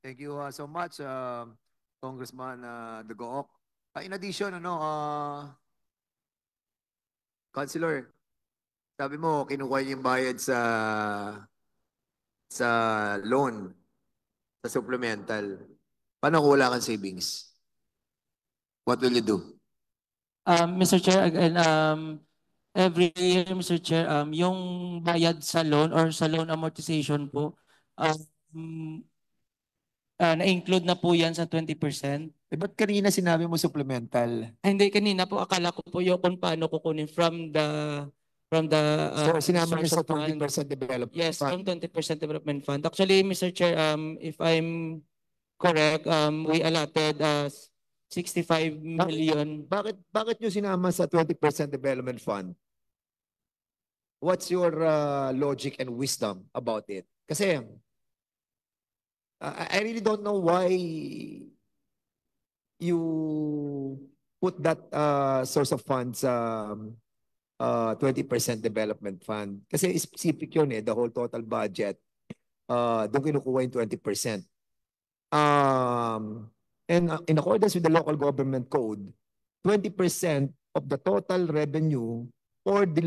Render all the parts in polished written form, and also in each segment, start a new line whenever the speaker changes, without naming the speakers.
Thank you so much, Congressman Dugook. In addition, Councilor, sabi mo, kinukuha niyo yung bayad sa loan, sa supplemental. Paano kung wala kang savings? What will you do?
Mr. Chair, again, every year, Mr. Chair, yung bayad sa loan or sa loan amortization po, na-include na po yan sa 20%.
Ba't kanina sinabi mo supplemental?
Hindi, kanina po, akala ko po yung kung paano kukunin from the
So, sinama niyo
source
sa
of fund.
20% development
Yes,
fund.
from 20% development fund. Actually, Mr. Chair, if I'm correct, we allotted 65 million.
Bakit nyo sinama sa 20% development fund? What's your logic and wisdom about it? Kasi I really don't know why you put that source of funds 20% development fund. Kasi specific yun the whole total budget. Doon kinukuha yung 20%. And in accordance with the local government code, 20% of the total revenue for the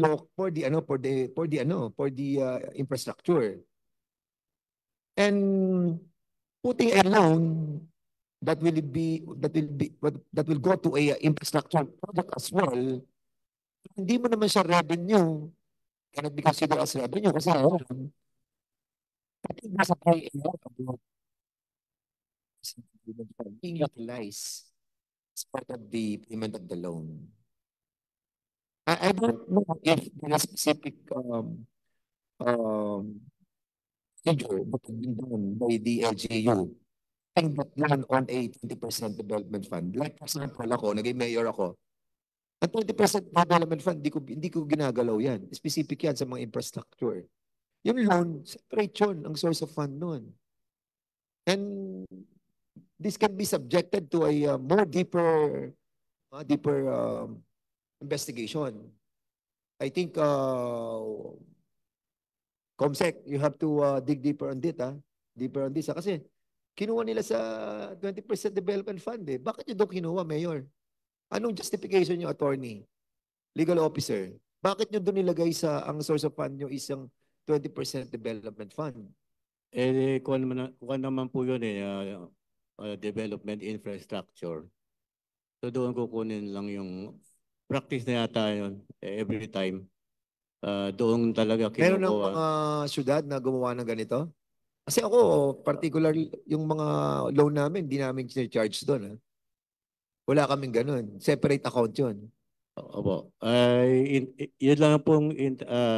infrastructure. And putting a loan that will go to a infrastructure project as well, hindi mo naman siya revenue. Cannot be considered as revenue kasi nasa being utilized as part of the payment of the loan. I don't know if there is specific figure that has been done by the LGU and that loan on a 20% development fund. Like for example, ako, naging mayor ako. Ang 20% development fund, hindi ko ginagalaw yan. Specific yan sa mga infrastructure. Yung loan, separate yun ang source of fund nun. And this can be subjected to a deeper investigation. I think Comsec, you have to dig deeper on it, deeper on this. Kasi kinuha nila sa 20% development fund Bakit nyo daw kinuha, Mayor? Anong justification nyo, attorney? Legal officer? Bakit nyo doon nilagay ang source of fund nyo isang 20% development fund?
Kung naman po yun development infrastructure. So doon kukunin lang yung practice na yata yun every time. Doon talaga kinukuha.
Meron ng mga syudad na gumawa ng ganito? Kasi ako, particular yung mga loan namin, hindi namin charge doon. Wala kaming ganun. Separate account yun.
Opo. Yun lang pong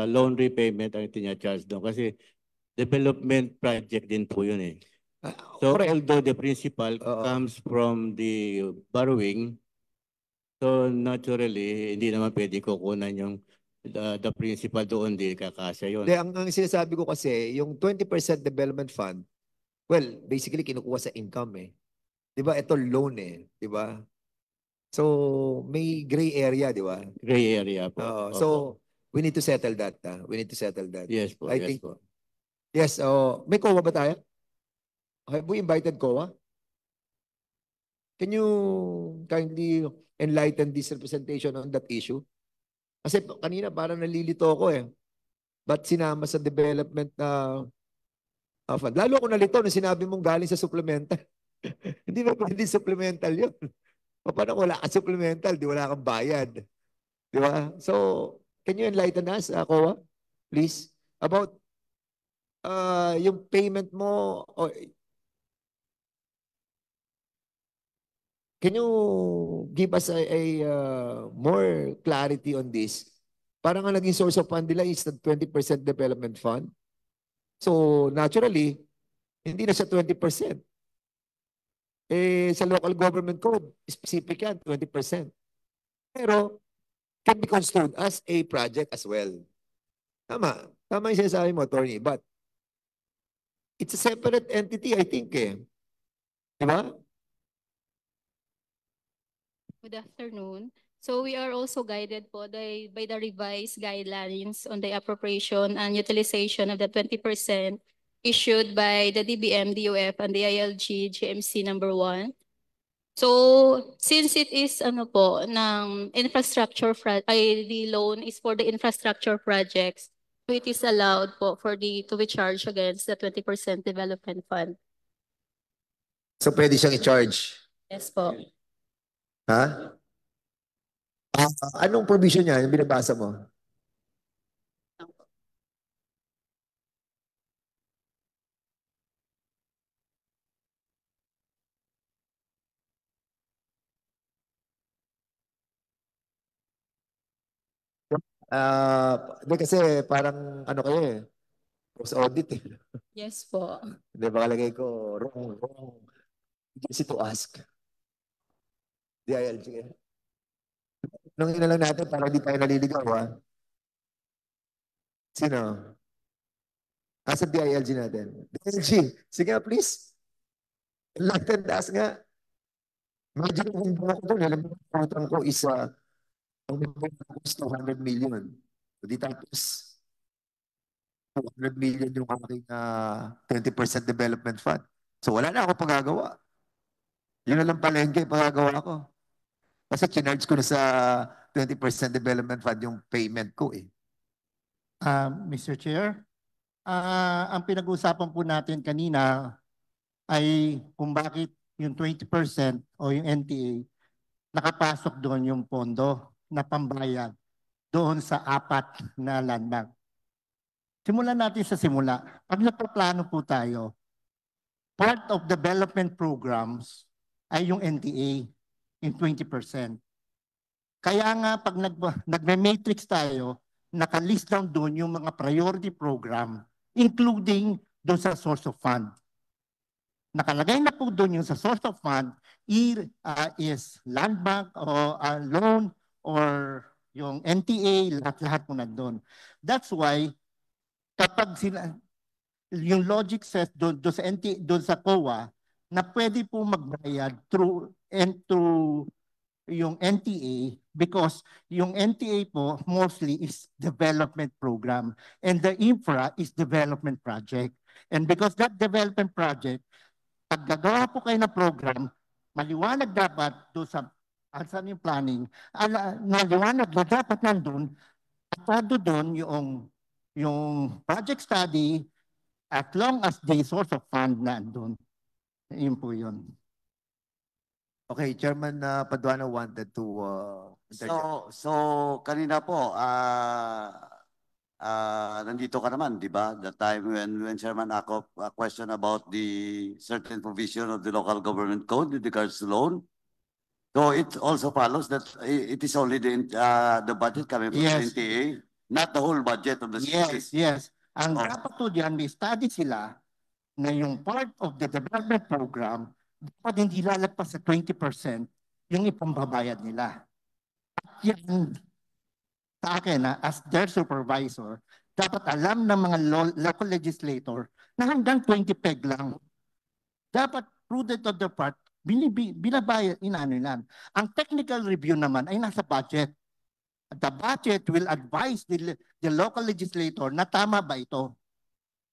loan repayment ang tina-charge doon. Kasi development project din po yun So although the principal comes from the borrowing, so naturally, hindi naman pwede kukunan yung the principal doon, di kakasya yun.
Ang sinasabi ko kasi, yung 20% development fund, well, basically kinukuha sa income Di ba? Ito loan di ba? So, may gray area, di ba?
Gray area po.
So, we need to settle that. We need to settle that.
Yes po,
I think, po. Yes, may COA ba tayo? Have we invited COA? Can you kindly enlighten this representation on that issue? Kasi kanina parang nalilito ako Ba't sinama sa development na fund? Lalo ako nalito nung sinabi mong galing sa supplemental. Hindi ba pwede supplemental yun? Paano wala ka supplemental, di wala kang bayad? Di ba? So, can you enlighten us, COA, please, about yung payment mo, or can you give us a more clarity on this? Parang ang naging source of fund nila is the 20% development fund. So, naturally, hindi na siya 20%. Sa local government code, specific yan, 20%. Pero, can be construed as a project as well. Tama. Tama yung sinasabi mo, attorney. But, it's a separate entity, I think Diba?
Good afternoon. So we are also guided by the revised guidelines on the appropriation and utilization of the 20% issued by the DBM, DOF, and the ILG GMC number 1. So, since it is ano po, ng infrastructure, the loan is for the infrastructure projects, so it is allowed po to be charged against the 20% development fund.
So pwede siyang i-charge.
Yes po.
Ha? Anong provision niya yung binabasa mo? Hindi kasi parang ano kayo eh. Post audit eh.
Yes po.
Hindi ba kalagay ko wrong agency to ask. DILG eh. Nung ina lang natin para hindi tayo naliligaw ha. Sino? Asa DILG natin? DILG. Sige nga please. Enlighten us nga. Medyo kung buka ko doon, alam mo, putang ko is ang cost 200 million. So di tapos 200 million yung aking 20% development fund. So wala na ako pagagawa. Yun na lang palengke pagagawa ko. Kasi chinarge ko na sa 20% development fund yung payment ko eh.
Mr. Chair, ang pinag-uusapan po natin kanina ay kung bakit yung 20% o yung NTA nakapasok doon yung pondo na pambayad doon sa 4 na land bank. Simulan natin sa simula. Pag nagpaplano po tayo, part of development programs ay yung NTA in 20%. Kaya nga pag nagme-matrix tayo, nakalist down doon yung mga priority program, including doon sa source of fund. Nakalagay na po doon yung sa source of fund is land bank o loan or yung NTA, lahat-lahat po nandun. That's why kapag yung logic says doon sa NTA, doon sa COA, na pwede po magbayad through yung NTA because yung NTA po mostly is development program and the infra is development project. And because that development project, pag gagawa po kayo na program, maliwanag dapat doon sa saan yung planning, maliwanag na dapat nandun, atado doon yung project study as long as the source of fund nandun. Yun po yun.
Okay, Chairman Paduano wanted to interject.
So kanina po nandito ka naman, di ba? The time when Chairman Akop question about the certain provision of the local government code with regards to loan. So it also follows that it is only the budget coming from the NTA, not the whole budget of the city.
Yes. Ang dapat po diyan, may study sila na yung part of the development program dapat hindi lalagpas sa 20% yung ipambabayad nila. At yan, sa akin, as their supervisor, dapat alam ng mga local legislator na hanggang 20 peg lang. Dapat prudent on their part, binabayad, inaano lang. Ang technical review naman ay nasa budget. The budget will advise the local legislator na tama ba ito.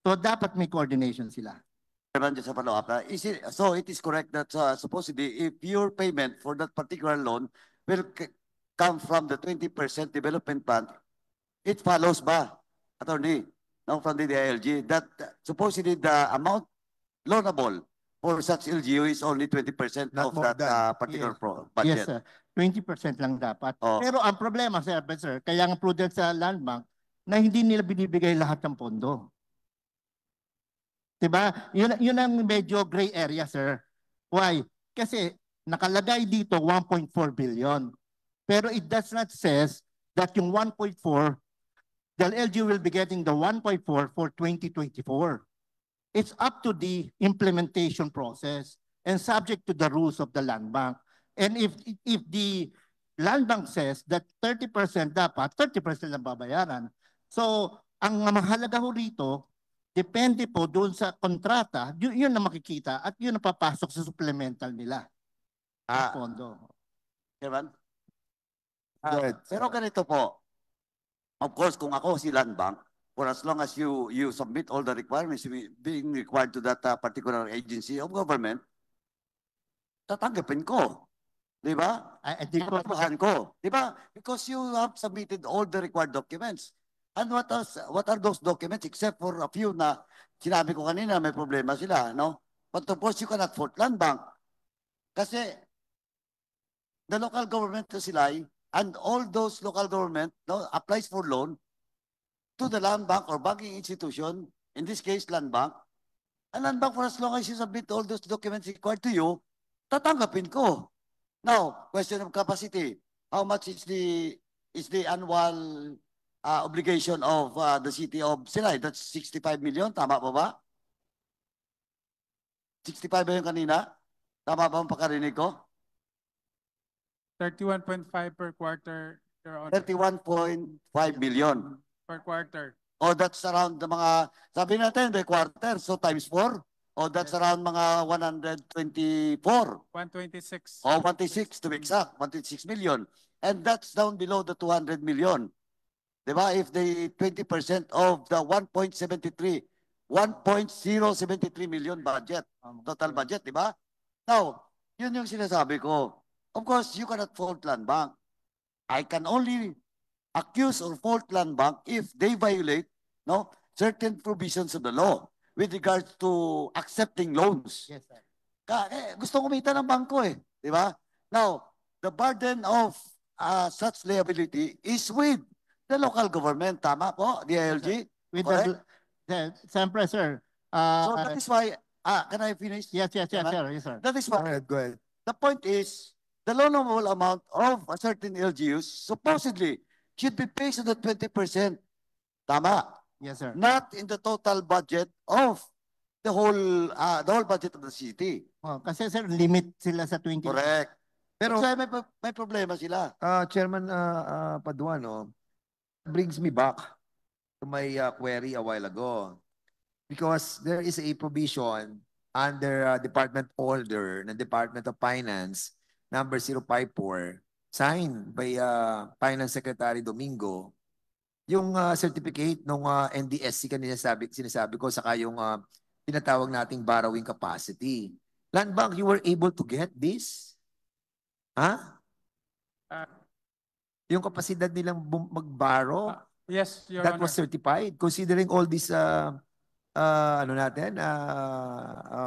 So dapat may coordination sila.
Just a follow-up. So it is correct that supposedly if your payment for that particular loan will come from the 20% development fund, it follows ba, attorney, now from the DILG, that supposedly the amount loanable for such LGU is only 20% of that particular budget.
Yes, sir. 20% lang dapat. Pero ang problema, sir, kaya nga prudent sa land bank na hindi nila binibigay lahat ng pondo. Diba? Yun ang medyo gray area, sir. Why? Kasi nakalagay dito 1.4 billion. Pero it does not says that yung 1.4, the LG will be getting the 1.4 for 2024. It's up to the implementation process and subject to the rules of the land bank. And if the land bank says that 30% dapat, 30% lang babayaran. So, ang mahalaga ho rito, depende po doon sa kontrata, yun na makikita at yun na papasok sa supplemental nila. Pondo.
Chairman? Pero ganito po, of course, kung ako si Land Bank, for as long as you submit all the requirements being required to that particular agency of government, tatanggapin ko. Di ba?
I think po,
Tatanggapin ko. Di ba? Because you have submitted all the required documents. And what are those documents except for a few na sinabi ko kanina may problema sila, no? But of course, you cannot fault land bank. Kasi the local government to Silay and all those local government no, applies for loan to the land bank or banking institution, in this case, land bank. And land bank, for as long as you submit all those documents required to you, tatanggapin ko. Now, question of capacity. How much is the annual obligation of the city of Silay? That's 65 million. Tama ba ba? 65 ba yung kanina? Tama ba ang pagkarinig ko?
31.5 per quarter, Your Honor.
31.5 billion.
Per quarter.
O that's around the mga, sabi natin, the quarter, so times 4. O that's around mga 124.
126.
O 126 to be exact, 126 million. And that's down below the 200 million. Diba? If the 20% of the 1.073 million budget, total budget, diba? Now, yun yung sinasabi ko. Of course, you cannot fault land bank. I can only accuse or fault land bank if they violate no certain provisions of the law with regards to accepting loans.
yes, sir.
Gusto kumita ng bangko eh, di ba? Now, the burden of such liability is with the local government, tama po, DILG?
With
Correct?
siyempre, sir.
So that is why, can I finish?
Yes, sir.
Chairman?
Yes, sir.
That is
Go
why,
ahead, go ahead.
the point is, the loanable amount of a certain LGUs supposedly should be based on the 20%. Tama.
Yes, sir.
Not in the total budget of the whole budget of the city.
Oh, kasi sir, limit sila sa 20.
Correct.
Pero,
So may problema sila.
Chairman Paduano, brings me back to my query a while ago. Because there is a provision under Department Order ng Department of Finance, number 054, signed by Finance Secretary Domingo, yung certificate ng NDSC kanina sinasabi ko, saka yung tinatawag nating borrowing capacity. Land Bank, you were able to get this? Ha? Yung kapasidad nilang mag-borrow,
Yes, Your
that
Honor.
was certified, considering all this ano natin,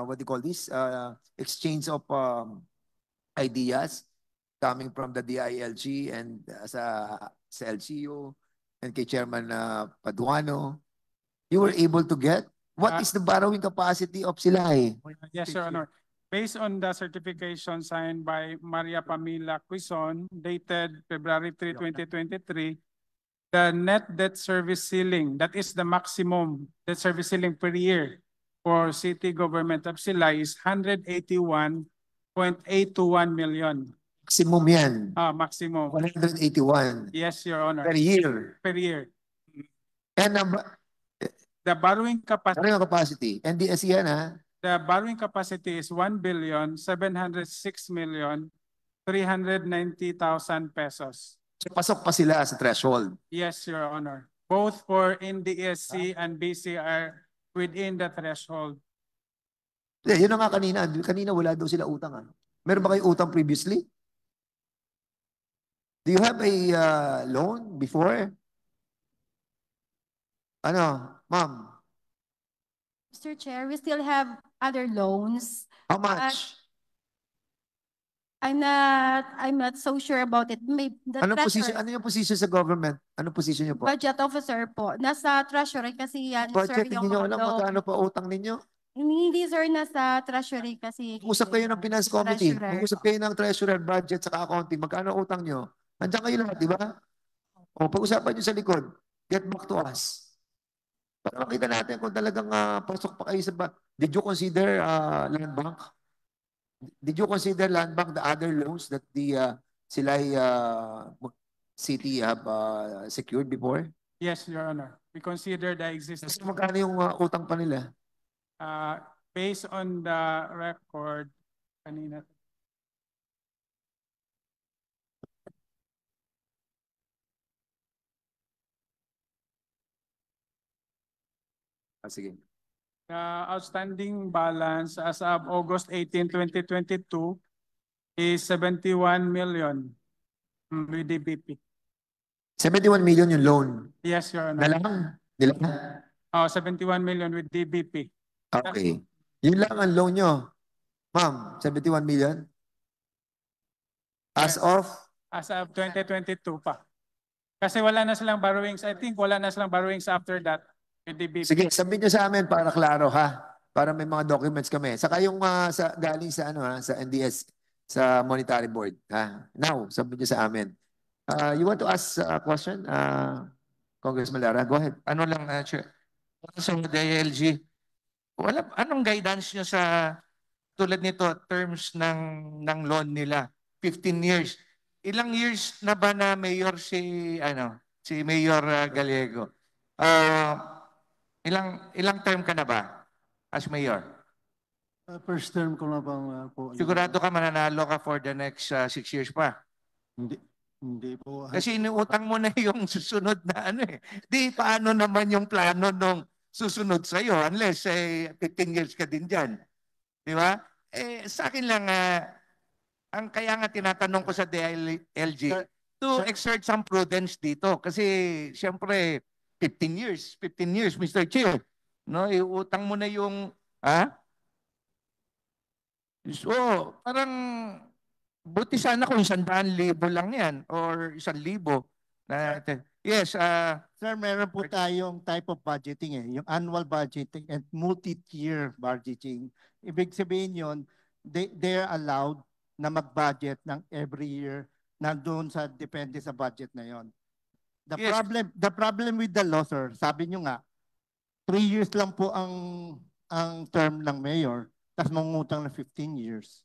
what do you call this? Exchange of ideas coming from the DILG and sa LGU and kay Chairman Paduano. You were able to get? What is the borrowing capacity of Silay?
Yes, Your Honor. Based on the certification signed by Maria Pamela Quizon, dated February 3, 2023, the net debt service ceiling, that is the maximum debt service ceiling per year for city government of Silay is 181.821 million.
Maximum yan.
Maximum.
181
Yes, Your Honor.
per year.
Per year.
And
The borrowing capacity.
borrowing capacity, NDSC yan ha?
The borrowing capacity is 1,706,390,000 pesos.
So pasok pa sila sa threshold.
Yes, Your Honor. Both for NDSC and BCR within the threshold.
Yun na nga kanina. Kanina wala daw sila utang ha? Meron ba kayo utang previously? Do you have a loan before? Ano, ma'am?
Mr. Chair, we still have other loans.
How much?
I'm not so sure about it. May the
Anong position,
treasurer-
ano yung position sa government? Anong position niyo po?
budget officer po. Nasa treasury kasi yan,
Budget,
sir,
hindi
yung
niyo
mga
alam
loan.
magkano pa utang ninyo?
Hindi, sir, nasa treasury kasi.
Mag-usap kayo ng finance committee.
Treasurer.
Mag-usap kayo ng treasurer, budget, saka accounting. Magkano utang niyo? Andiyan kayo lahat, di ba? O, pag-usapan niyo sa likod. Get back to us. Para makita natin kung talagang pasok pa kayo sa... Did you consider land bank? Did you consider land bank the other loans that the Silay City have secured before?
Yes, Your Honor. We consider the existing.
Kasi magkano yung utang pa nila?
Based on the record, kanina.
Sige.
The outstanding balance as of August 18, 2022 is 71 million with DBP.
71 million yung loan.
Yes, Your
Na
Honor.
lang? Nila?
71 million with DBP.
Okay. Yun lang ang loan nyo. Ma'am, 71 million? As
Yes.
of?
As of 2022 pa. Kasi wala na silang borrowings. I think wala na silang borrowings after that with DBP.
Sige, submit nyo sa amin para klaro ha. Para may mga documents kami. Saka yung galing sa sa NDS, sa Monetary Board. Ha? Now, submit nyo sa amin. You want to ask a question? Congressman Lara, go ahead.
Ano lang, Chair. Sa DILG, anong guidance nyo sa tulad nito, terms ng loan nila? 15 years. Ilang years na ba na mayor si Mayor Gallego? Ilang term ka na ba as mayor?
First term ko na bang po.
Sigurado ka mananalo ka for the next 6 years pa?
Hindi po.
Kasi inuutang mo na yung susunod na Di paano naman yung plano nung susunod sa'yo unless 15 years ka din dyan. Di ba? Sa akin lang, ang kaya nga tinatanong ko sa DILG, to exert some prudence dito. Kasi siyempre, 15 years, Mr. Chair. No, iutang mo na yung, So, parang, buti sana kung 100,000 lang yan or 1,000. Yes.
Sir, meron po tayong type of budgeting yung annual budgeting and multi-tier budgeting. Ibig sabihin yun, they're allowed na mag-budget ng every year nandun sa depende sa budget na yon. The problem with the law, sir, sabi nyo nga, 3 years lang po ang term ng mayor, tapos mangungutang na 15 years.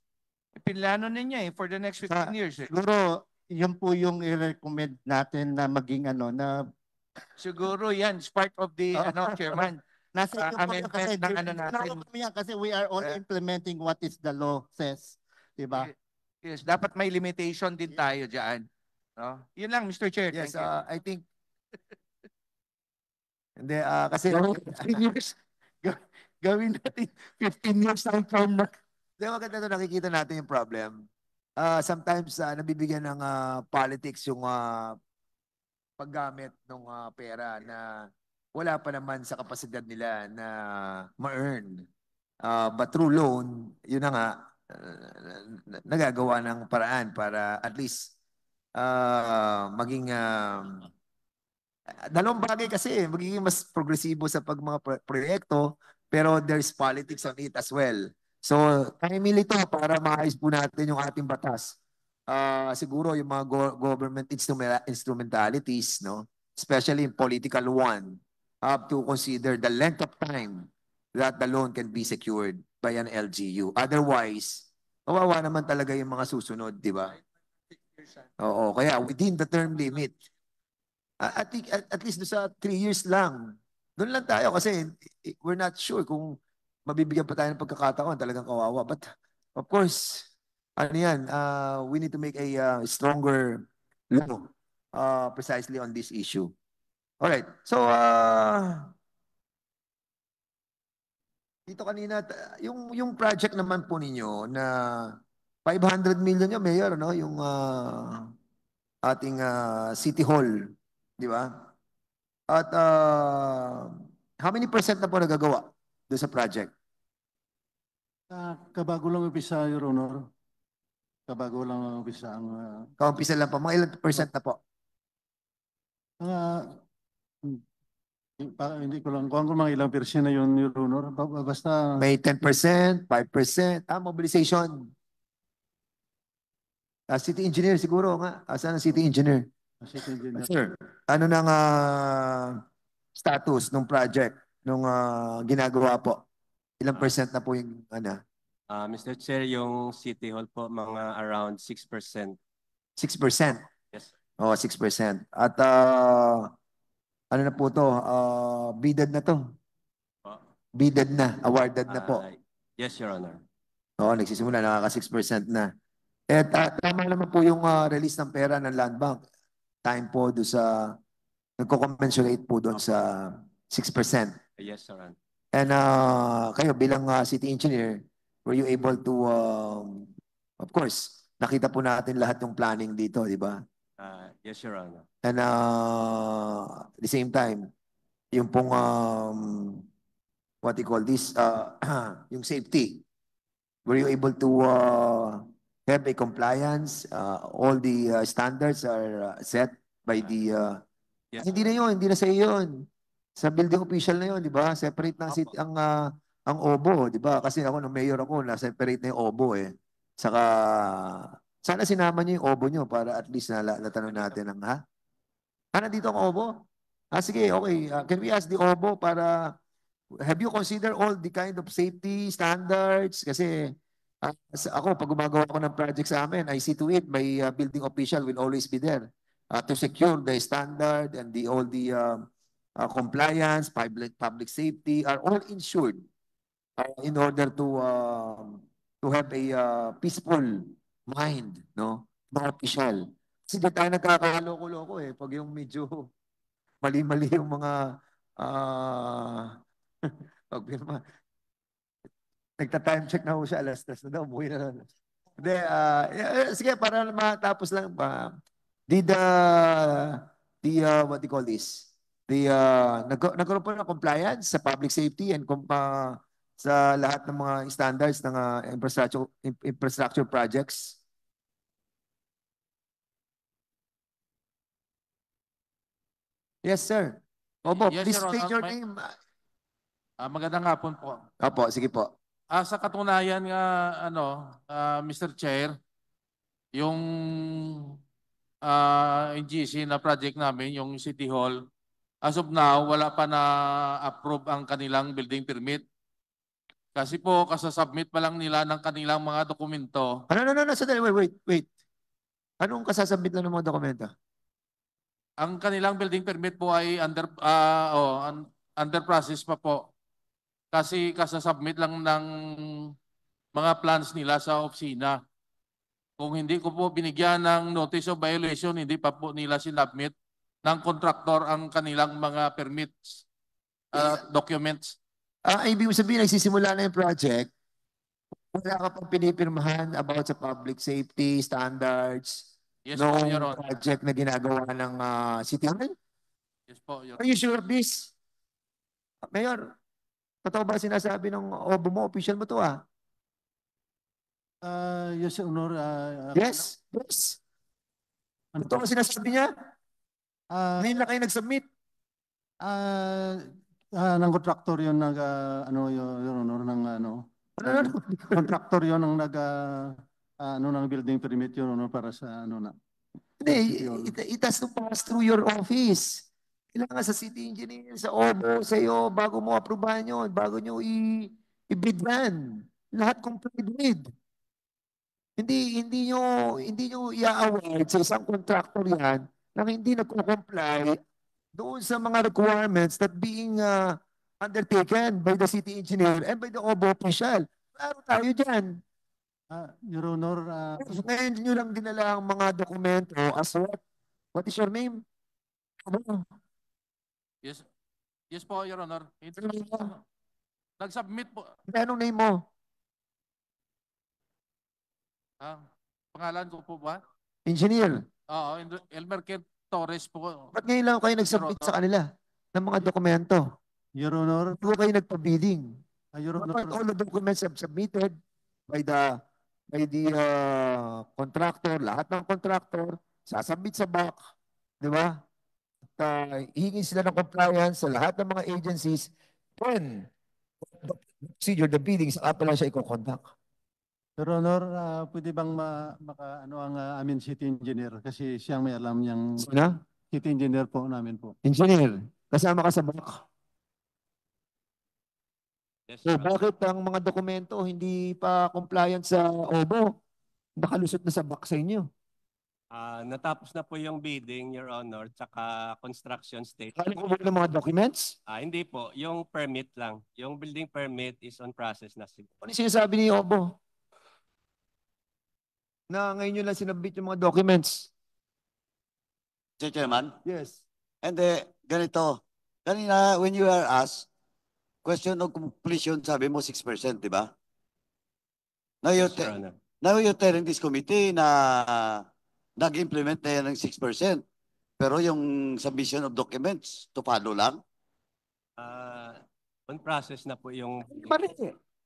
Pinlano niya for the next 15 years.
Siguro, yun po yung i-recommend natin na maging na
siguro yan, it's part of the chairman.
Nasa amendment ng natin. Kasi we are only implementing what is the law says. Diba?
Yes, dapat may limitation din tayo dyan. No? Yun lang, Mr. Chair.
Yes, I think hindi, kasi
15 years. Gawin natin 15 years ang term na.
Di ba maganda ito, nakikita natin yung problem. Sometimes nabibigyan ng politics yung paggamit ng pera na wala pa naman sa kapasidad nila na ma-earn. But through loan, yun na nga, nagagawa ng paraan para at least maging dalawang bagay kasi magiging mas progresibo sa mga proyekto, pero there's politics on it as well. So, timely ito para maayos po natin yung ating batas. Siguro yung mga government instrumentalities, no, especially in political one, have to consider the length of time that the loan can be secured by an LGU. Otherwise, kawawa naman talaga yung mga susunod, di ba? Oo, kaya within the term limit, at least sa 3 years lang, doon lang tayo kasi we're not sure kung mabibigyan pa tayo ng pagkakataon, talagang kawawa. But of course, we need to make a stronger law precisely on this issue. All right. So, dito kanina, yung project naman po ninyo na 500 million yung mayor, no? Yung ating City Hall, di ba? At how many % na po nagagawa doon sa project?
Kabago lang umpisa, Your Honor. Kabago lang umpisa ang...
Kaumpisa lang po. Mga ilang % na po?
Hindi ko lang kung mga ilang percent na yun, Your Honor. Basta...
May 10%, 5%. Mobilization. City engineer siguro nga. Asan ang city engineer?
City engineer.
Sir, ano nang status ng project nung ginagawa po? Ilang % na po yung
Mr. Chair, yung City Hall po, mga around 6%.
6%?
Yes.
Oh, 6%. At ano na po to? Bidded na to? Bidded na, awarded na po?
Yes, Your Honor.
Oo, nagsisimula, nakaka 6% na. At tama naman po yung release ng pera ng Land Bank. Time po doon sa, nagko-commensurate po doon sa 6%.
Yes, Your Honor.
And kayo bilang city engineer, were you able to, of course, nakita po natin lahat yung planning dito, di ba?
Yes, Your Honor.
And at the same time, yung pong, what you call this, yung safety, were you able to have a compliance? All the standards are set by the,
Yes,
hindi na yun, hindi na sa iyo yun. Sa building official na yun, di ba? Separate na ang OBO, di ba? Kasi ako, nung mayor ako, na-separate na yung OBO eh. Saka, sana sinama niyo yung OBO niyo para at least natanong natin ang, ha? Nandito ang OBO? Sige, okay. Can we ask the OBO para, have you considered all the kind of safety standards? Kasi, ako, pag gumagawa ako ng project sa amin, I see to it, my building official will always be there to secure the standard and all the compliance, public safety are all insured in order to have a peaceful mind, no? Mga official. Kasi di tayo nagkakaloko-loko eh. Pag yung medyo mali-mali yung mga nagta-time check na ho siya, alas 3 na daw, umuwi na lang. Hindi, sige, para matapos lang pa. What do you call this? Nagkaroon po ng compliance sa public safety and sa lahat ng mga standards ng infrastructure projects. Yes, sir. Opo,
Yes,
please
Your
state
Honor.
your name.
Magandang hapon po.
Opo, sige po.
Sa katunayan nga, Mr. Chair, yung NGC na project namin, yung City Hall, as of now, wala pa na approve ang kanilang building permit. Kasi po, kasasubmit pa lang nila ng kanilang mga dokumento.
No, sandali, wait. Anong kasasubmit lang ng mga dokumento?
Ang kanilang building permit po ay under process pa po. Kasi kasasubmit lang ng mga plans nila sa opisina. Kung hindi ko po binigyan ng notice of violation, hindi pa po nila sinubmit ng contractor ang kanilang mga permits, documents.
Ibig sabihin, nagsisimula na yung project, wala ka pang pinipirmahan about sa public safety standards,
Yes po, Your
no
Honor.
project na ginagawa ng City Hall?
Yes po, Your
Are you sure of this? Mayor, totoo ba sinasabi ng OBO mo, official mo to
Yes, Your Honor.
Yes. Totoo sinasabi niya? Ngayon na kayo nag-submit.
Ng contractor yun Your Honor, contractor yun ng building permit yun, para sa na.
Hindi, it has to pass through your office. Kailangan sa city engineer, sa OBO, sa iyo, bago mo aprobahan yun, bago nyo i-bid yan. Lahat complied with. Hindi nyo i-award sa isang contractor yan na hindi nagko-comply doon sa mga requirements that being undertaken by the city engineer and by the OBO official. Klaro tayo dyan.
Your Honor.
Ngayon nyo lang dinala ang mga dokumento as what is your name?
Yes po, Your Honor. Nag-submit po.
Anong name mo?
Pangalan ko po ba?
Engineer.
Oo, Elmer Kent Torres po.
Ba't ngayon lang kayo nag-submit sa kanila ng mga dokumento?
Your Honor.
Hindi kayo nagpa-bidding.
Your Honor.
All the documents have submitted by the contractor, lahat ng contractor, sasubmit sa back, di ba? At hihingin sila ng compliance sa lahat ng mga agencies. When the procedure, the bidding, saka pa lang siya i-conduct.
Your Honor, pwede bang ang amin city engineer? Kasi siyang may alam niyang city engineer po namin po.
Engineer, kasama ka sa back.
Yes,
So, bakit ang mga dokumento hindi pa compliant sa OBO? Nakalusot na sa back sa inyo.
Natapos na po yung bidding, Your Honor, tsaka construction stage.
Kala ko ng mga documents?
Hindi po, yung permit lang. Yung building permit is on process na.
Ano yung sinasabi ni OBO? Na ngayon nyo lang sinabit yung mga documents.
Chairman?
Yes.
And ganito, kanina when you are asked, question of completion, sabi mo 6%, di ba? Now you're,
Yes, Your Honor.
now you're telling this committee na nag-implement na yan ng 6%. Pero yung submission of documents, to follow lang?
On process na po yung...
Mali.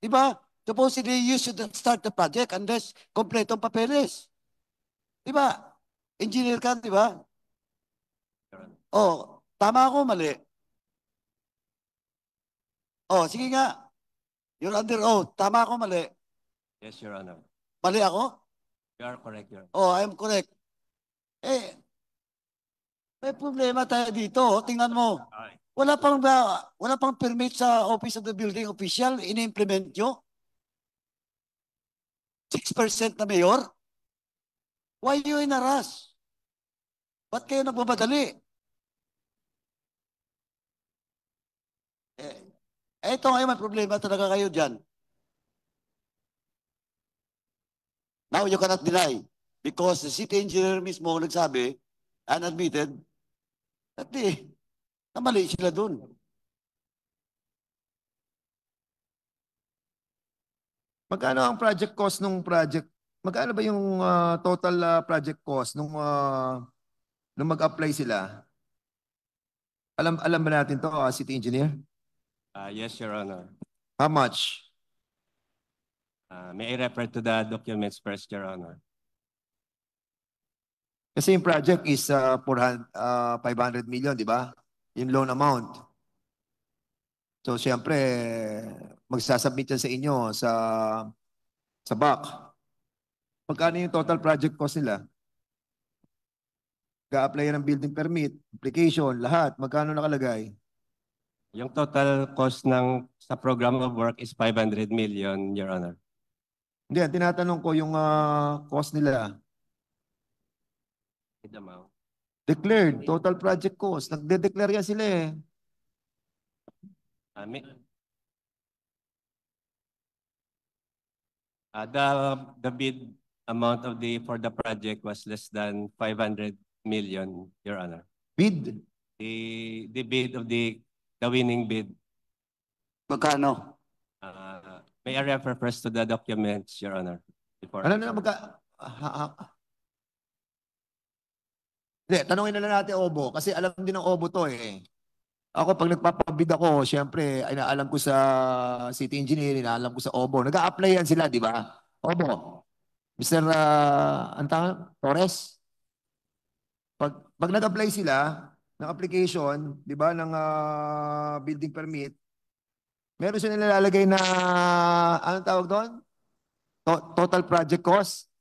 Di ba? Supposedly, you should start the project unless kompletong papeles. Di ba? Engineer ka, di ba? Oh, tama ako, mali. Oh, sige nga. You're under oath. Tama ako, mali.
Yes, Your Honor.
Mali ako?
You are correct, Your Honor.
Oh, I am correct. Eh, may problema tayo dito. Tingnan mo. Wala pang permit sa Office of the Building Official. Ini-implement nyo? 6% na mayor? Why you in a rush? Ba't kayo nagmamadali? Eto ngayon, may problema talaga kayo dyan. Now you cannot deny because the city engineer mismo nagsabi and admitted that namali sila dun.
Magkano ang project cost nung project? Magkano ba yung total project cost nung mag-apply sila? Alam ba natin to, city engineer?
Yes, Your Honor.
How much?
May I refer to the documents first, Your Honor?
Kasi yung project is 500 million, di ba? Yung loan amount. So, siyempre, magsasubmit yan sa inyo sa BAC. Magkano yung total project cost nila? Ga-apply ng building permit, application, lahat. Magkano nakalagay?
Yung total cost sa program of work is 500 million, Your Honor.
Hindi, tinatanong ko yung cost nila. Declared, total project cost. Nagde-declare yan sila eh.
The bid amount for the project was less than 500 million, Your Honor.
Bid?
The bid of the winning bid.
Magkano?
May I refer first to the documents, Your Honor?
Ano na Hindi, tanongin na lang natin Obo kasi alam din ng Obo to eh. Ako pag nagpapabid ako, syempre, inaalam ko sa city engineer, inaalam ko sa Obo. Nag-a-apply yan sila, di ba? Obo. Mr. Torres. Pag nag-apply sila ng application, di ba, ng building permit, meron sila nilalagay na, anong tawag doon? Total project cost?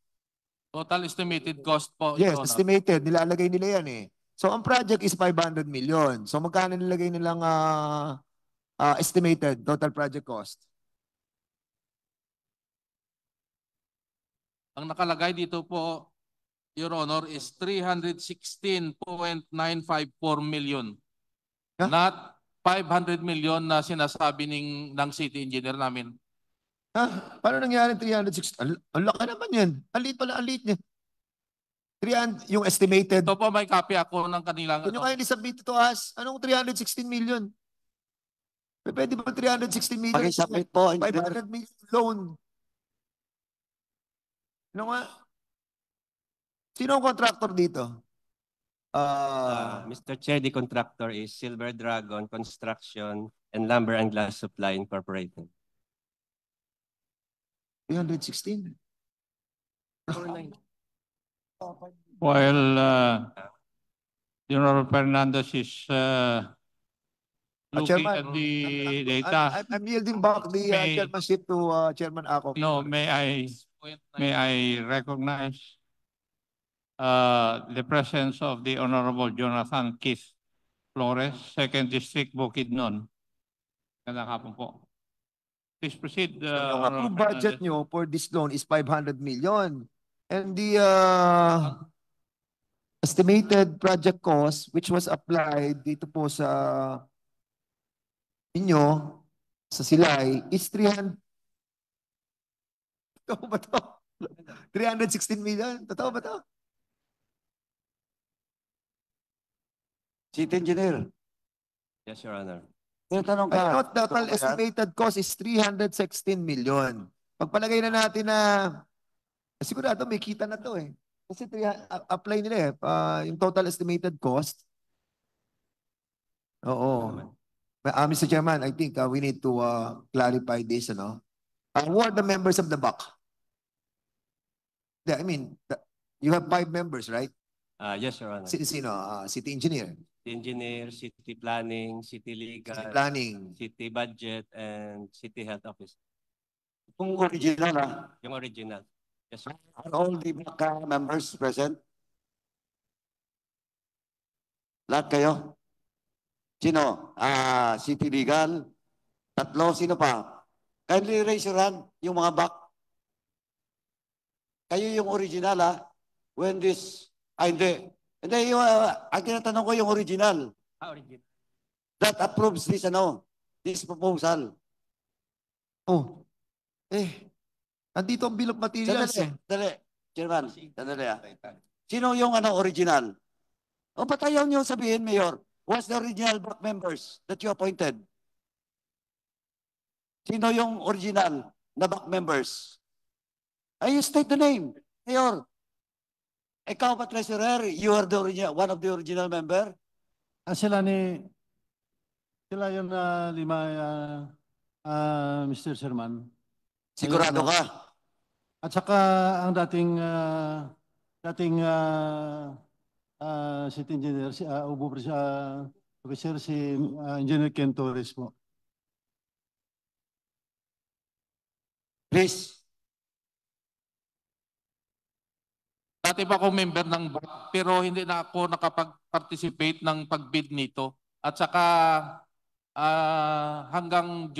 Total estimated cost po.
Yes, estimated. Nilalagay nila yan eh. So, ang project is 500 million. So, magkano nilagay nilang estimated total project cost?
Ang nakalagay dito po, Your Honor, is 316.954 million.
Huh?
Not 500 million na sinasabi ng city engineer namin.
Ha? Paano nangyari 360? Ang laki naman yan. Ang liit pala, ang liit niya. 300, yung estimated.
Ito po, may copy ako ng kanilang...
Kung nyo kayo nisubmit to us, anong 316 million? Pwede ba 316 million?
Pag-isubmit po.
500 million loan. Ano nga? Sino ang contractor dito?
Mr. Chair, the contractor is Silver Dragon Construction and Lumber and Glass Supply Incorporated.
316?
While General Fernandez is looking
Chairman,
at the data.
I'm yielding back the chairmanship to Chairman Ako.
No, may I recognize the presence of the Honorable Jonathan Keith Flores, 2nd District, Bukidnon. Magandang hapon po. Please proceed.
Yung budget nyo for this loan is 500 million. And the estimated project cost which was applied dito po sa inyo, sa Silay, is 300. Totoo ba to? 316 million? Totoo ba to?
City engineer.
Yes, Your Honor.
Tinatanong
Ay,
ka.
total
totoo ba yan?
estimated cost is 316 million. Pagpalagay na natin na sigurado may kita na to eh. Kasi apply nila eh. Yung total estimated cost. Oo. Mr. Chairman, I think we need to clarify this. Who are the members of the BAC? I mean, you have 5 members, right?
Yes, Your Honor.
Sino? City engineer,
City engineer, city planning, city legal,
city planning.
city budget, and city health office.
Kung original
Yung original. Yes, sir.
Are all the BAC members present? Lahat kayo? Sino? City legal? 3, sino pa? Kindly raise your hand, yung mga BAC. Kayo yung original When this, hindi. Hindi, ang tinatanong ko yung original.
Original.
That approves this, this proposal.
Oh, andito ang bill of materials.
Dali. Chairman, sandali Sino yung original? O ba't ayaw niyo sabihin, Mayor? What's the original BAC members that you appointed? Sino yung original na BAC members? You state the name, Mayor. Ikaw ba, Treasurer? You are the original, one of the original member?
Sila yung 5, Mr. Chairman.
Sigurado ka?
At saka ang dating city engineer, officer si Engineer Ken Torres po.
Please.
Dati pa ako member ng BAC, pero hindi na ako nakapag-participate ng pag-bid nito. At saka hanggang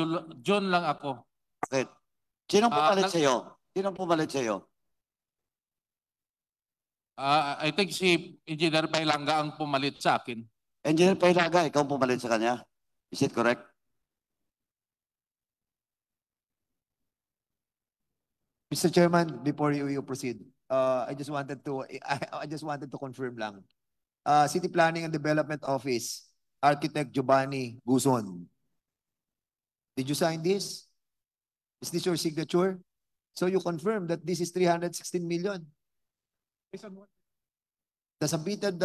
June lang ako.
Bakit? Sinong pumalit sa'yo? Sinong pumalit sa'yo?
I think si Engineer Pailanga ang pumalit sa akin.
Engineer Pailanga, ikaw pumalit sa kanya? Is it correct?
Mr. Chairman, before you proceed, I just wanted to confirm lang. City Planning and Development Office, Architect Giovanni Guzon. Did you sign this? Is this your signature? So you confirm that this is 316 million? The submitted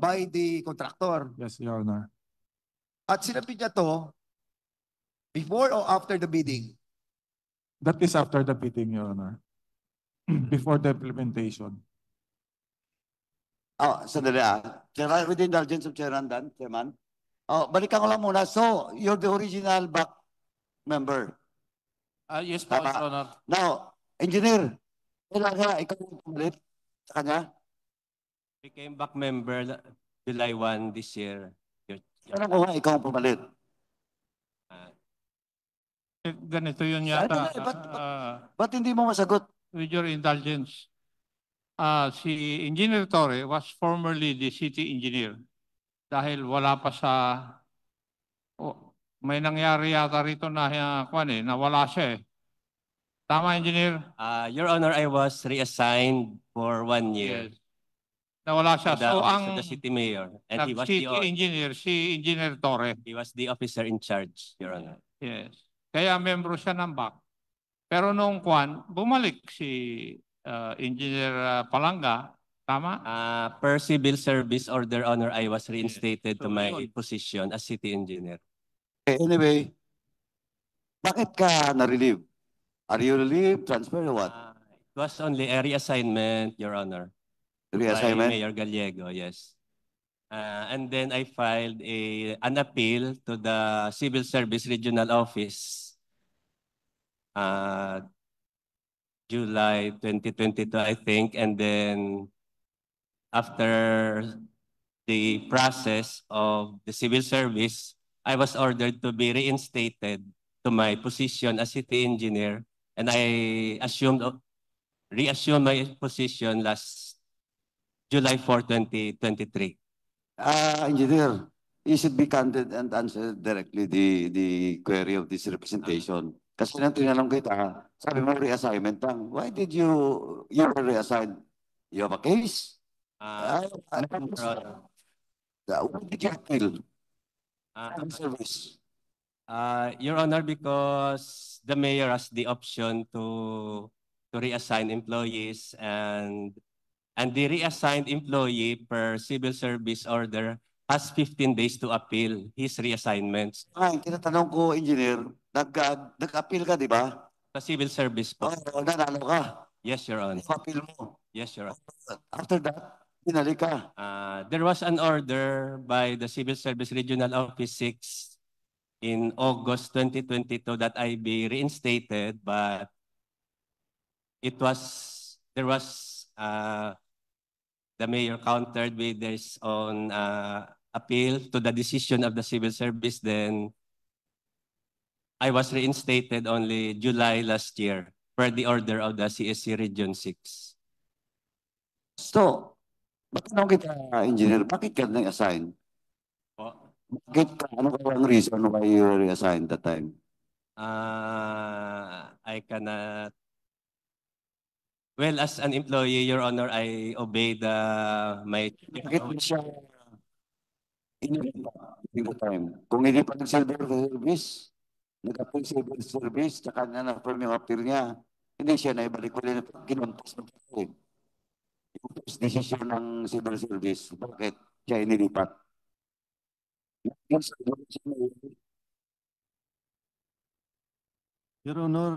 by the contractor.
Yes, Your Honor.
At sinabit niya to before or after the bidding?
That is after the bidding, Your Honor. Before the implementation.
Sandali Chairman, with the indulgence of Chairman. Balikan ko lang muna. So, you're the original BAC member?
Yes po, Your Honor.
Now, Engineer, kailangan ikaw pumalit sa kanya?
Became BAC member July 1 this year.
Ano ko ikaw pumalit?
Ganito yun yata.
Ba't hindi mo masagot?
With your indulgence. Si Engineer Torre was formerly the city engineer. Dahil wala pa sa... may nangyari yata rito na nawala siya Tama, Engineer?
Your Honor, I was reassigned for 1 year.
Yes. Nawala siya.
So the city mayor. And he was
city engineer, si Engineer Torre.
He was the officer in charge, Your Honor.
Yes. Kaya membro siya ng BAC. Pero noong bumalik si Engineer Palanga. Tama?
Per civil service order, Honor, I was reinstated to my position as city engineer.
Anyway, bakit ka na-relieve? Are you relieved, transfer, or what?
It was only a reassignment, Your Honor.
Reassignment?
By Mayor Gallego, yes. And then I filed an appeal to the Civil Service Regional Office July 2022, I think. And then after the process of the civil service, I was ordered to be reinstated to my position as city engineer. And I reassumed my position last July 4, 2023.
Engineer, you should be candid and answer directly the query of this representation. Kasi nang tinanong kita, sabi mo reassignment lang. Why did you were reassigned? You have a case? Why did you appeal? service?
Your Honor, because the mayor has the option to reassign employees, and the reassigned employee per civil service order has 15 days to appeal his reassignments.
Tinatanong ko, engineer, nag-appeal ka, di ba?
Sa civil service po.
Oo, nanalo ka.
Yes, Your Honor.
Appeal mo.
Yes, Your Honor.
After that, pinalik ka.
There was an order by the Civil Service Regional Office 6 in August 2022 that I be reinstated, but there was the mayor countered with this on appeal to the decision of the civil service. Then I was reinstated only July last year per the order of the CSC Region 6.
So, matanong kita, engineer, bakit ka na-assign? Ano ka ang reason why you were reassigned that time?
I cannot. Well, as an employee, Your Honor, I obey my.
Bakit mo siya inilipat in the time? Kung hindi pa nag-civil service, nag-appeal civil service, tsaka na-affirm yung appeal niya, hindi siya naibalik ulit, kinontas mo pa rin. Yung decision ng civil service, bakit siya inilipat?
Your Honor,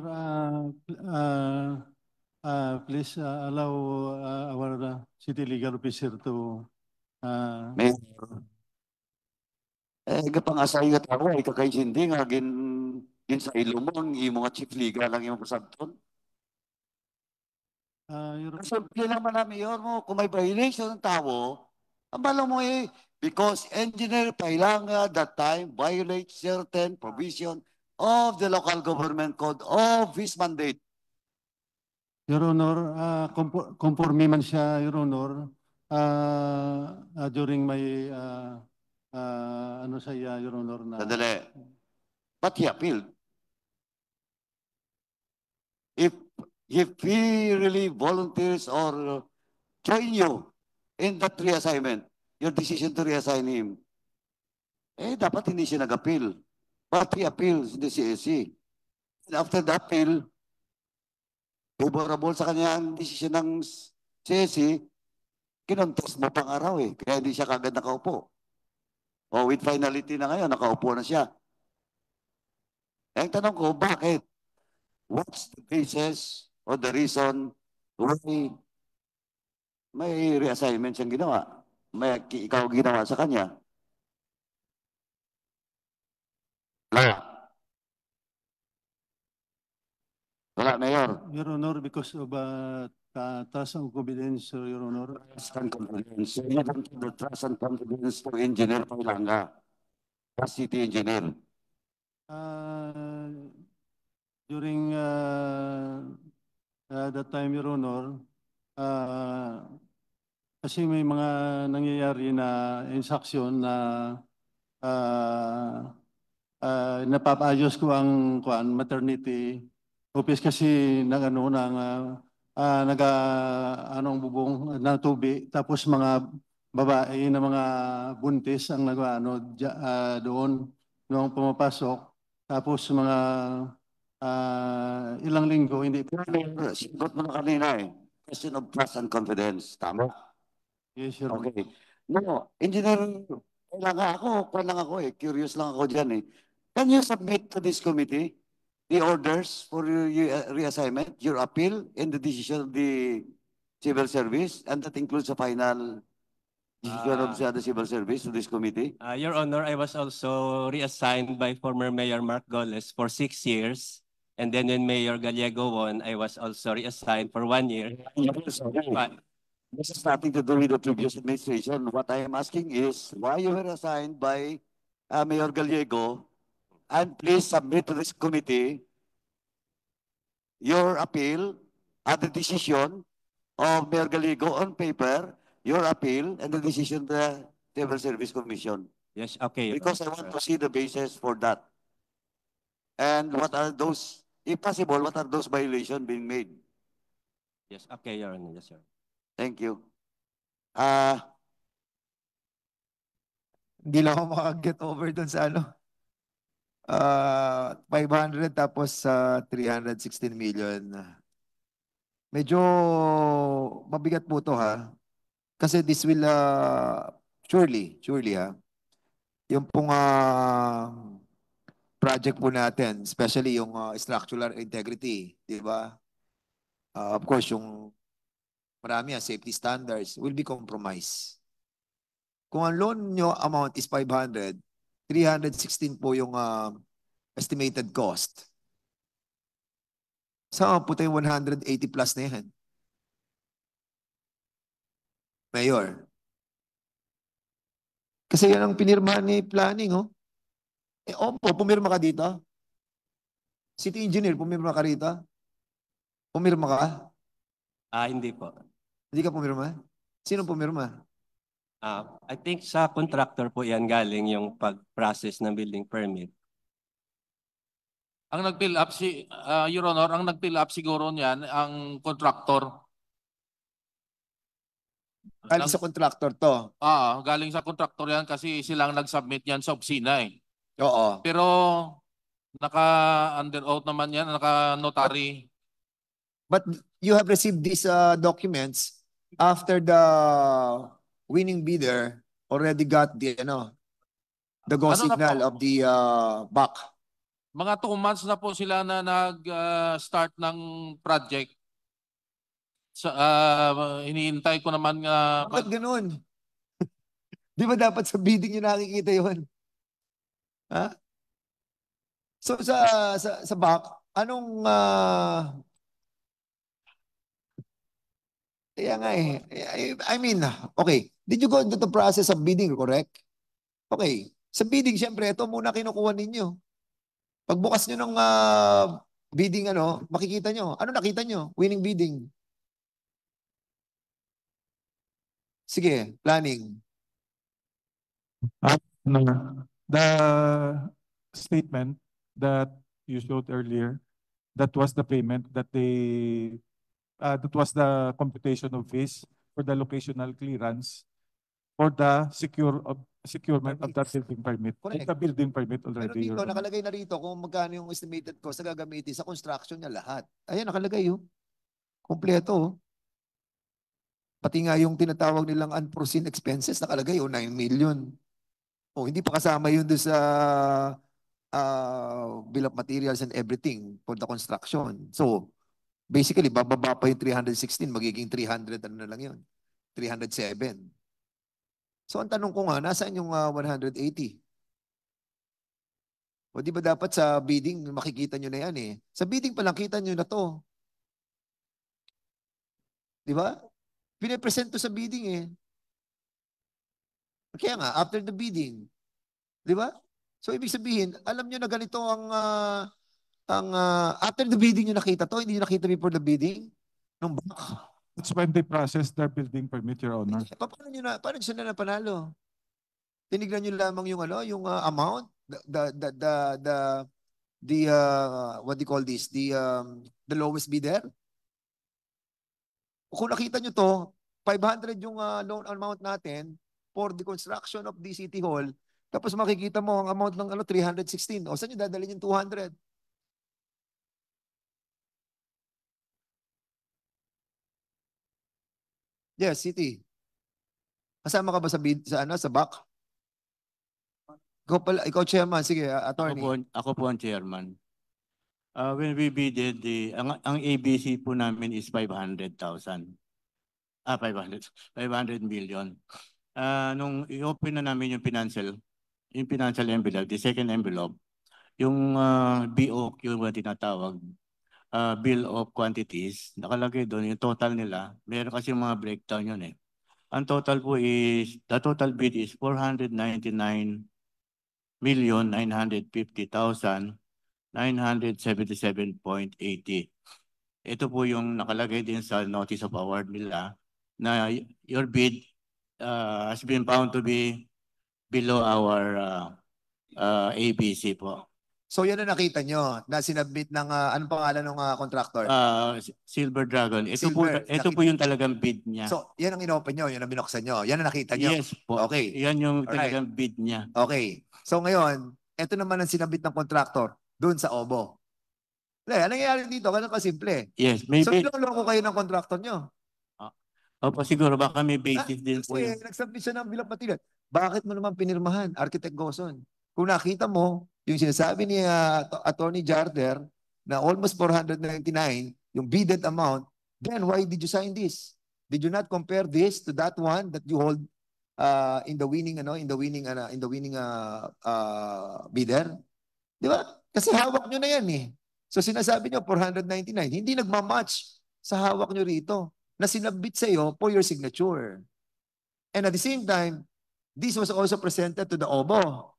please allow our city legal officer to...
Mayor, kapang-asay nga tao, ay kakaisindi nga gin sa ilo mo, ang imo nga chief legal lang yung pasabton. Simple naman na, Mayor mo, kung may violation ng tao, ang bala mo because engineer Pailanga that time violates certain provision of the local government code of his mandate.
Your Honor, conforme man siya, Your Honor, during my ano siya, Your Honor, na...
Sandali. But he appealed. If he really volunteers or join you in that reassignment, your decision to reassign him, dapat hindi siya nag-appeal. But he appeals the CSC. And after the appeal, favorable sa kanya ang decision ng CSC, kinontes mo pang araw kaya hindi siya kagad nakaupo. With finality na ngayon, nakaupo na siya. Ang tanong ko, bakit? What's the basis or the reason why may reassignment siyang ginawa? May ikaw ginawa sa kanya? Wala, Mayor.
Your Honor, because of trust and confidence, Your Honor.
Trust and confidence. So you don't have the trust and confidence to Engineer Pailanga, as city engineer.
During that time, Your Honor, kasi may mga nangyayari na instruction na napapaayos ko ang maternity office kasi anong bubong ng tubi, tapos mga babae na mga buntis ang doon noong pumapasok, tapos mga ilang linggo hindi.
Sigot mo na kanina question of trust and confidence, tama?
Yes, sir.
Okay. No, engineer, curious lang ako dyan Can you submit to this committee the orders for reassignment, your appeal, and the decision of the civil service, and that includes the final decision of the civil service to this committee?
Your Honor, I was also reassigned by former Mayor Mark Goles for 6 years. And then when Mayor Gallego won, I was also reassigned for 1 year. But
this has nothing to do with the previous administration. What I am asking is why you were assigned by Mayor Gallego, and please submit to this committee your appeal at the decision of Mayor Gallego on paper, your appeal, and the decision of the Civil Service Commission.
Yes, okay.
Because I want to see the basis for that. And what are those, if possible, what are those violations being made?
Yes, okay, Your Honor. Yes, sir.
Thank you.
Hindi lang ako makaget over dun sa ano. 500 tapos sa 316 million. Medyo mabigat po to ha. Kasi this will surely ha. Yung pong project po natin, especially yung structural integrity, di ba? Of course, yung marami safety standards will be compromised. Kung ang loan nyo amount is 500, 316 po yung estimated cost. Saan po tayo 180 plus na yan? Mayor. Kasi yan ang pinirmahan ni planning, oh. Opo, pumirma ka dito? City engineer, pumirma ka rito? Pumirma ka?
Hindi po.
Hindi ka pumirma? Sino pumirma?
I think sa contractor po yan galing yung pag-process ng building permit.
Ang nag-fill up Your Honor, ang nag-fill up siguro niyan ang contractor.
Galing sa contractor to?
Galing sa contractor yan kasi silang nag-submit yan sa opisina eh.
Oo.
Pero naka-under oath naman yan, naka-notary.
But you have received these documents after the winning bidder already got the go signal of the back.
Mga 2 months na po sila na nag-start ng project. Hinihintay ko naman
Bakit ganun? Di ba dapat sa bidding nyo nakikita yun? Ha? So sa back, anong kaya nga eh. I mean, okay. Did you go into the process of bidding, correct? Okay. Sa bidding, syempre, ito muna kinukuha ninyo. Pagbukas nyo ng bidding, makikita nyo. Ano nakita nyo? Winning bidding. Sige, planning.
The statement that you showed earlier, that was the payment that that was the computation of fees for the locational clearance for the securement of that building permit.
Correct.
The building permit
Pero
already.
dito, nakalagay na rito kung magkano yung estimated cost na gagamitin sa construction niya lahat. Ayan, nakalagay yun. Kompleto. Pati nga yung tinatawag nilang unforeseen expenses, nakalagay 9 million. Hindi pa kasama yun doon sa bill of materials and everything for the construction. So, basically, bababa pa yung 316, magiging 300, ano na lang yun? 307. So, ang tanong ko nga, nasaan yung 180? O di ba dapat sa bidding, makikita nyo na yan eh. Sa bidding pa lang, kita nyo na to. Di ba? Pinipresent to sa bidding eh. Kaya nga, after the bidding. Di ba? So, ibig sabihin, alam nyo na ganito ang after the bidding nyo nakita to, hindi nyo nakita before the bidding? Nung back.
That's when they process their building permit, Your Honor.
Paano nyo sila napanalo? Tinignan nyo lamang yung yung amount, what do you call this? The lowest bidder? Kung nakita nyo to, 500 yung loan amount natin for the construction of the City Hall, tapos makikita mo ang amount ng 316. O saan nyo dadalhin yung 200? Yes, City. Kasama ka ba sa back? Ikaw chairman, sige, attorney.
Ako po ang chairman. When we bidded, ang ABC po namin is 500,000. 500 million. Nung i-open na namin yung financial envelope, the second envelope, yung BOQ na tinatawag, bill of quantities, nakalagay doon yung total nila. Meron kasi mga breakdown yun eh. Ang total po is, the total bid is 499,950,977.80. Ito po yung nakalagay din sa notice of award nila na your bid has been found to be below our ABC po.
So yan ang nakita nyo na sinabit ng anong pangalan ng contractor?
Silver Dragon. Ito po,
Silver,
ito po yung talagang bid niya.
So yan ang inopen nyo, yan ang binuksan nyo, yan ang nakita nyo.
Yes po.
Okay.
Yan yung
Alright.
talagang bid niya.
Okay. So ngayon, ito naman ang sinabit ng contractor doon sa OBO. Anong nangyayari dito? Ganun kasimple.
Yes, may
So
bid.
niloloko kayo ng contractor nyo.
Opo, siguro baka may basis din po
Kasi
yun.
nagsubmit siya ng bill of material. Bakit mo naman pinirmahan, Architect Goson? Kung nakita mo, yung sinasabi ni Attorney Jarder na almost 499, yung bidded amount, then why did you sign this? Did you not compare this to that one that you hold in the winning bidder? Di ba? Kasi hawak nyo na yan eh. So sinasabi nyo 499, hindi nagmamatch sa hawak nyo rito na sinabit sa iyo for your signature. And at the same time, this was also presented to the OBO.